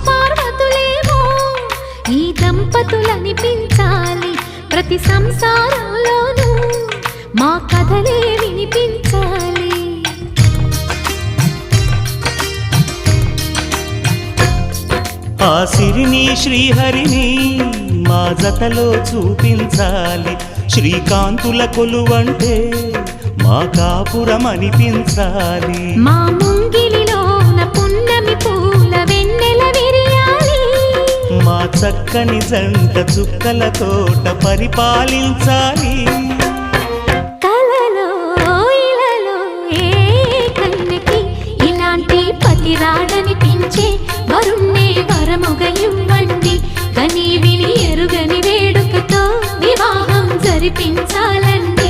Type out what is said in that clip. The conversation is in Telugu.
పార్వతులేమో ఈ దంపతులనిపించాలి. ప్రతి సంసారంలోనూ మా కథలే వినిపించాలి. ఆ సిరిని శ్రీహరిని మా జతలో చూపించాలి. శ్రీకాంతుల కొలువంటే మా కాపురం అనిపించాలి. మా ముంగిలిలోన పున్నమి పూల వెన్నెల విరియాలి. మా చక్కని జంట చుక్కల తోట పరిపాలించాలి. కలలో ఇలలో ఏ కన్నెకి ఇలాంటి పతి రాడనిపించే వరుణ్ణే వరముగా ఇవ్వండి. కని విని ఎరుగని వేడుకతో వివాహం జరిపించాలండి.